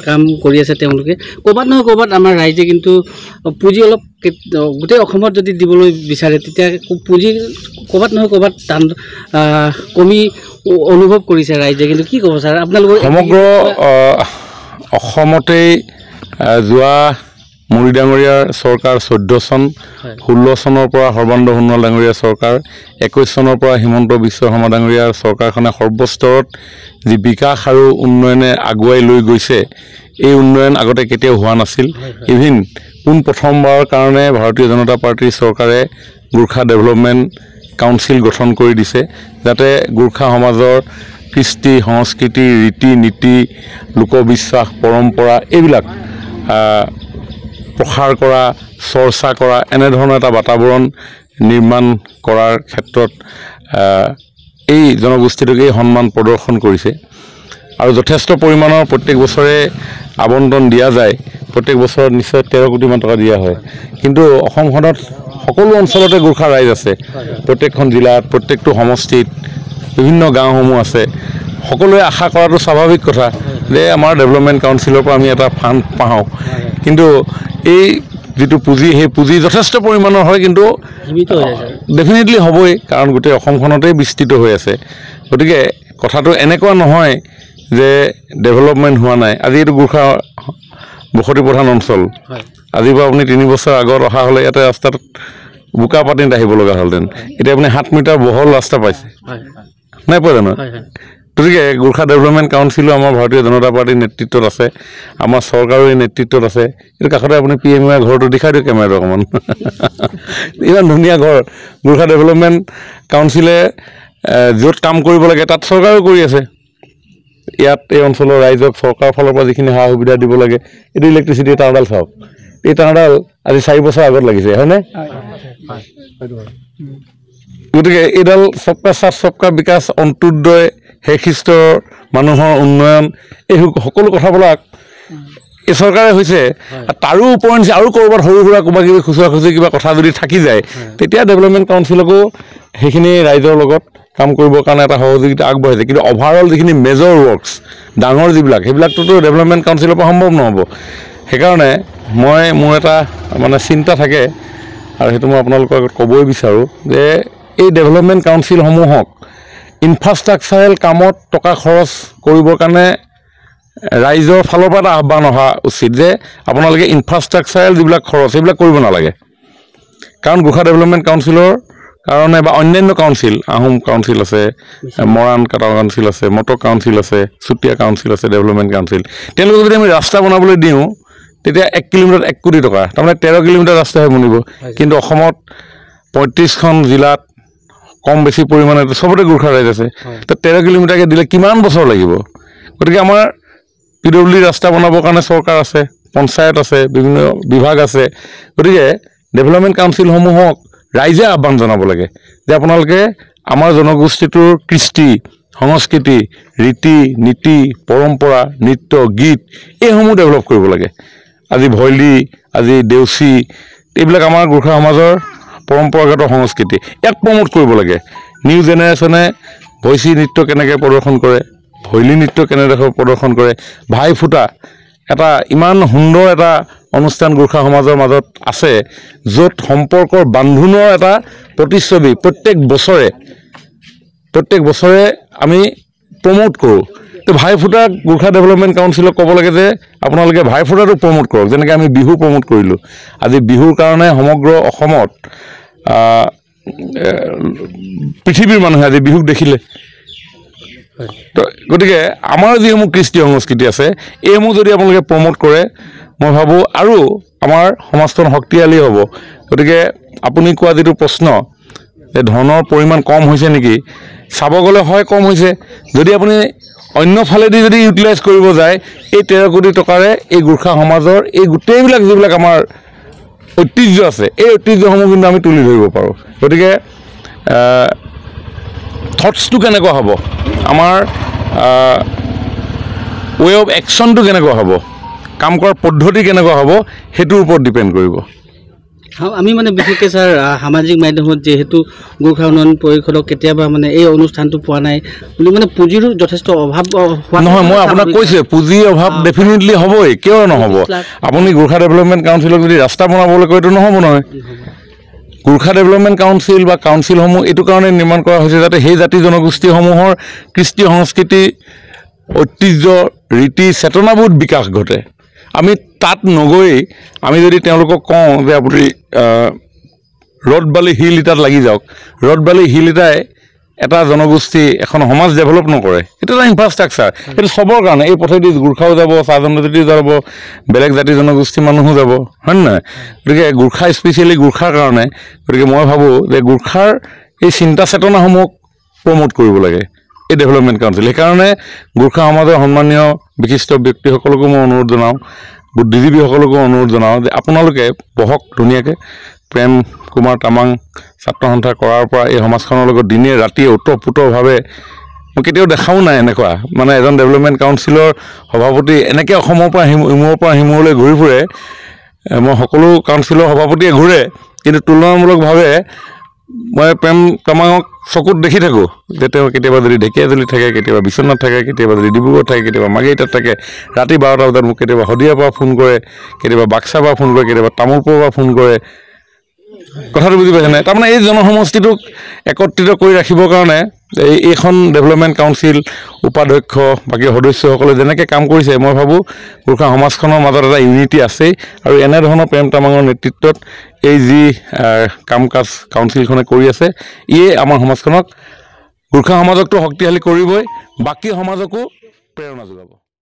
কাম কৰি আছে তেওঁলোকে ক'বাত নহয় ক'বাত আমাৰ ৰাইজে কিন্তু পুঁজি অলপ গোটেই অসমত যদি দিবলৈ বিচাৰে তেতিয়া পুঁজি ক'বাত নহয় ক'বাত কমি অনুভৱ কৰিছে ৰাইজে কিন্তু কি ক'ব ছাৰ আপোনালোকৰ সমগ্ৰ অসমতেই যোৱা মুৰি ডাঙৰীয়াৰ চৰকাৰ 14 চন 16 চনৰ পৰা সৰ্বানন্দ সোণোৱাল ডাঙৰীয়াৰ চৰকাৰ 21 চনৰ পৰা হিমন্ত বিশ্ব শৰ্মা ডাঙৰীয়াৰ চৰকাৰখনে সৰ্বস্তৰত যি বিকাশ আৰু উন্নয়নে আগুৱাই লৈ গৈছে এই উন্নয়ন আগতে কেতিয়াও হোৱা নাছিল ইভিন পোন প্ৰথমবাৰৰ কাৰণে ভাৰতীয় জনতা পাৰ্টিৰ চৰকাৰে গোৰ্খা ডেভেলপমেণ্ট কাউন্সিল গঠন কৰি দিছে যাতে গোৰ্খা সমাজৰ কৃষ্টি সংস্কৃতি ৰীতি নীতি লোকবিশ্বাস পৰম্পৰা এইবিলাক প্ৰসাৰ কৰা চৰ্চা কৰা এনেধৰণৰ এটা বাতাবৰণ নিৰ্মাণ কৰাৰ ক্ষেত্ৰত এই জনগোষ্ঠীটোক এই সন্মান প্ৰদৰ্শন কৰিছে আৰু যথেষ্ট পৰিমাণৰ প্ৰত্যেক বছৰে আবণ্টন দিয়া যায় প্ৰত্যেক বছৰত নিশ্চয় 13 কোটি মান টকা দিয়া হয় কিন্তু অসমখনত সকলো অঞ্চলতে গোৰ্খা ৰাইজ আছে প্ৰত্যেকখন জিলাত প্ৰত্যেকটো সমষ্টিত বিভিন্ন গাঁওসমূহ আছে সকলোৱে আশা কৰাটো স্বাভাৱিক কথা যে আমাৰ ডেভেলপমেণ্ট কাউন্সিলৰ পৰা আমি এটা ফাণ্ড পাওঁ কিন্তু এই যেটো পুঁজি সেই পুঁজি যথেষ্ট পৰিমাণৰ হয় কিন্তু ডেফিনেটলি হ'বই কাৰণ গোটেই অসমখনতেই বিস্তৃত হৈ আছে গতিকে কথাটো এনেকুৱা নহয় যে ডেভেলপমেণ্ট হোৱা নাই আজি এইটো গোৰ্খা বসতি প্ৰধান অঞ্চল আজিৰ পৰা আপুনি 3 বছৰ আগত অহা হ'লে ইয়াতে ৰাস্তাত বোকা পাতিত আহিব লগা হ'লহেঁতেন এতিয়া আপুনি 7 মিটাৰ বহল ৰাস্তা পাইছে নাই পোৱা জানো গতিকে গোৰ্খা ডেভেলপমেণ্ট কাউন্সিলো আমাৰ ভাৰতীয় জনতা পাৰ্টিৰ নেতৃত্বত আছে আমাৰ চৰকাৰৰ নেতৃত্বত আছে এইটো কাষতে আপুনি PMA ঘৰটো দেখাই দিয়ক কেমেৰাটো অকণমান ইমান ধুনীয়া ঘৰ গোৰ্খা ডেভেলপমেণ্ট কাউন্সিলে য'ত কাম কৰিব লাগে তাত চৰকাৰেও কৰি আছে ইয়াত এই অঞ্চলৰ ৰাইজক চৰকাৰৰ ফালৰ পৰা যিখিনি সা সুবিধা দিব লাগে এইটো ইলেক্ট্ৰিচিটি টাৰডাল চাওক এই টাৰডাল আজি 4 বছৰ আগত লাগিছে হয়নে গতিকে এইডাল সবকা সাথ সবকা বিকাশ অন্ত্যোদয় হেখিস্তৰ মানুহৰ উন্নয়ন এই সকলো কথাবিলাক এই চৰকাৰে হৈছে তাৰো ওপৰঞ্চি আৰু ক'ৰবাত সৰু সুৰা কিবা কিবি খুচুৰা খুচুৰি কিবা কথা যদি থাকি যায় তেতিয়া ডেভেলপমেণ্ট কাউন্সিলকো সেইখিনি ৰাইজৰ লগত কাম কৰিবৰ কাৰণে এটা সহযোগিতা আগবঢ়াইছে কিন্তু অভাৰঅল যিখিনি মেজৰ ৱৰ্কছ ডাঙৰ যিবিলাক সেইবিলাকতো ডেভেলপমেণ্ট কাউন্সিলৰ পৰা সম্ভৱ নহ'ব সেইকাৰণে মোৰ এটা মানে চিন্তা থাকে আৰু সেইটো মই আপোনালোকৰ আগত ক'বই বিচাৰোঁ যে এই ডেভেলপমেণ্ট কাউন্সিলসমূহক ইনফ্ৰাষ্ট্ৰাকচাৰেল কামত টকা খৰচ কৰিবৰ কাৰণে ৰাইজৰ ফালৰ পৰা এটা আহ্বান অহা উচিত যে আপোনালোকে ইনফ্ৰাষ্ট্ৰাকচাৰেল যিবিলাক খৰচ সেইবিলাক কৰিব নালাগে কাৰণ গোৰ্খা ডেভেলপমেণ্ট কাউন্সিলৰ কাৰণে বা অন্যান্য কাউন্সিল আহোম কাউন্সিল আছে মৰাণ কাটা কাউন্সিল আছে মটক কাউন্সিল আছে চুতীয়া কাউন্সিল আছে ডেভেলপমেণ্ট কাউন্সিল তেওঁলোকক যদি আমি ৰাস্তা বনাবলৈ দিওঁ তেতিয়া 1 কিলোমিটাৰত 1 কোটি টকা তাৰমানে 13 কিলোমিটাৰ ৰাস্তাহে বনিব কিন্তু অসমত 35খন জিলাত কম বেছি পৰিমাণে সবতে গোৰ্খা ৰাইজ আছে তো 13 কিলোমিটাৰকে দিলে কিমান বছৰ লাগিব গতিকে আমাৰ PWD ৰাস্তা বনাবৰ কাৰণে চৰকাৰ আছে পঞ্চায়ত আছে বিভিন্ন বিভাগ আছে গতিকে ডেভেলপমেণ্ট কাউন্সিলসমূহক ৰাইজে আহ্বান জনাব লাগে যে আপোনালোকে আমাৰ জনগোষ্ঠীটোৰ কৃষ্টি সংস্কৃতি ৰীতি নীতি পৰম্পৰা নৃত্য গীত এইসমূহ ডেভেলপ কৰিব লাগে আজি ভৈলী আজি দেউচি এইবিলাক আমাৰ গোৰ্খা সমাজৰ পৰম্পৰাগত সংস্কৃতি ইয়াক প্ৰমোট কৰিব লাগে নিউ জেনেৰেশ্যনে ভৈচী নৃত্য কেনেকৈ প্ৰদৰ্শন কৰে ভৈলী নৃত্য কেনেদৰে প্ৰদৰ্শন কৰে ভাই ফুটা এটা ইমান সুন্দৰ এটা অনুষ্ঠান গোৰ্খা সমাজৰ মাজত আছে য'ত সম্পৰ্কৰ বান্ধোনৰ এটা প্ৰতিচ্ছবি প্ৰত্যেক বছৰে আমি প্ৰমোট কৰোঁ তো ভাই ফুটা গোৰ্খা ডেভেলপমেণ্ট কাউন্সিলক ক'ব লাগে যে আপোনালোকে ভাই ফুটাটো প্ৰমোট কৰক যেনেকৈ আমি বিহু প্ৰমোট কৰিলোঁ আজি বিহুৰ কাৰণে সমগ্ৰ অসমত পৃথিৱীৰ মানুহে আজি বিহুক দেখিলে তো গতিকে আমাৰ যিসমূহ কৃষ্টি সংস্কৃতি আছে এইসমূহ যদি আপোনালোকে প্ৰমোট কৰে মই ভাবোঁ আৰু আমাৰ সমাজখন শক্তিশালী হ'ব গতিকে আপুনি কোৱা যিটো প্ৰশ্ন যে ধনৰ পৰিমাণ কম হৈছে নেকি চাব গ'লে হয় কম হৈছে যদি আপুনি অন্য ফালেদি যদি ইউটিলাইজ কৰিব যায় এই 13 কোটি টকাৰে এই গোৰ্খা সমাজৰ এই গোটেইবিলাক যিবিলাক আমাৰ ঐতিহ্য আছে এই ঐতিহ্যসমূহ কিন্তু আমি তুলি ধৰিব পাৰোঁ গতিকে থটছটো কেনেকুৱা হ'ব আমাৰ ৱে অফ একশ্যনটো কেনেকুৱা হ'ব কাম কৰাৰ পদ্ধতি কেনেকুৱা হ'ব সেইটোৰ ওপৰত ডিপেণ্ড কৰিব আমি মানে বিশেষকৈ ছাৰ সামাজিক মাধ্যমত যিহেতু গোৰ্খা উন্নয়ন পৰিষদক কেতিয়াবা মানে এই অনুষ্ঠানটো পোৱা নাই বুলি মানে পুঁজিৰো যথেষ্ট অভাৱ নহয় মই আপোনাক কৈছোঁ পুঁজিৰ অভাৱ ডেফিনেটলি হ'বই কিয় নহ'ব আপুনি গোৰ্খা ডেভেলপমেণ্ট কাউন্সিলক যদি ৰাস্তা বনাবলৈ কয় এইটো নহ'ব নহয় গোৰ্খা ডেভেলপমেণ্ট কাউন্সিল বা কাউন্সিলসমূহ এইটো কাৰণে নিৰ্মাণ কৰা হৈছে যাতে সেই জাতি জনগোষ্ঠীসমূহৰ কৃষ্টি সংস্কৃতি ঐতিহ্য ৰীতি চেতনাবোধ বিকাশ ঘটে আমি তাত নগৈ আমি যদি তেওঁলোকক কওঁ যে আপুনি ৰড বালি শিল ইটাত লাগি যাওক ৰড বালি শিল ইটাই এটা জনগোষ্ঠী এখন সমাজ ডেভেলপ নকৰে এইটো এটা ইনফ্ৰাষ্ট্ৰাকচাৰ এইটো চবৰ কাৰণে এই পথেদি গোৰ্খাও যাব চাহ জনজাতিও যাব বেলেগ জাতি জনগোষ্ঠীৰ মানুহো যাব হয় নে নহয় গতিকে গোৰ্খা স্পেচিয়েলি গোৰ্খাৰ কাৰণে গতিকে মই ভাবোঁ যে গোৰ্খাৰ এই চিন্তা চেতনাসমূহক প্ৰমোট কৰিব লাগে এই ডেভেলপমেণ্ট কাউন্সিল সেইকাৰণে গোৰ্খা সমাজৰ সন্মানীয় বিশিষ্ট ব্যক্তিসকলকো মই অনুৰোধ জনাওঁ বুদ্ধিজীৱীসকলকো অনুৰোধ জনাওঁ যে আপোনালোকে বহক ধুনীয়াকৈ প্ৰেম কুমাৰ তামাং ছাত্ৰ সন্থা কৰাৰ পৰা এই সমাজখনৰ লগত দিনে ৰাতিয়ে ওতঃপ্ৰোতভাৱে মই কেতিয়াও দেখাও নাই এনেকুৱা মানে এজন ডেভেলপমেণ্ট কাউন্সিলৰ সভাপতি এনেকৈ অসমৰ পৰা ইমূৰৰ পৰা সিমূৰলৈ ঘূৰি ফুৰে মই সকলো কাউন্সিলৰ সভাপতিয়ে ঘূৰে কিন্তু তুলনামূলকভাৱে মই প্ৰেম তামাঙক চকুত দেখি থাকোঁ যে তেওঁ কেতিয়াবা যদি ঢেকীয়াজুলিত থাকে কেতিয়াবা বিশ্বনাথ থাকে কেতিয়াবা যদি ডিব্ৰুগড় থাকে কেতিয়াবা মাৰ্ঘেৰিটাত থাকে ৰাতি 12টা বজাত মোক কেতিয়াবা শদিয়াৰ পৰা ফোন কৰে কেতিয়াবা বাক্সাৰ পৰা ফোন কৰে কেতিয়াবা তামোলপুৰৰ পৰা ফোন কৰে কথাটো বুজি পাইছেনে তাৰমানে এই জনসমষ্টিটোক একত্ৰিত কৰি ৰাখিবৰ কাৰণে এইখন ডেভেলপমেণ্ট কাউন্সিল উপাধ্যক্ষ বাকী সদস্যসকলে যেনেকৈ কাম কৰিছে মই ভাবোঁ গোৰ্খা সমাজখনৰ মাজত এটা ইউনিটি আছেই আৰু এনেধৰণৰ প্ৰেম তামাঙৰ নেতৃত্বত এই যি কাম কাজ কাউন্সিলখনে কৰি আছে ইয়ে আমাৰ সমাজখনক গোৰ্খা সমাজকতো শক্তিশালী কৰিবই বাকী সমাজকো প্ৰেৰণা যোগাব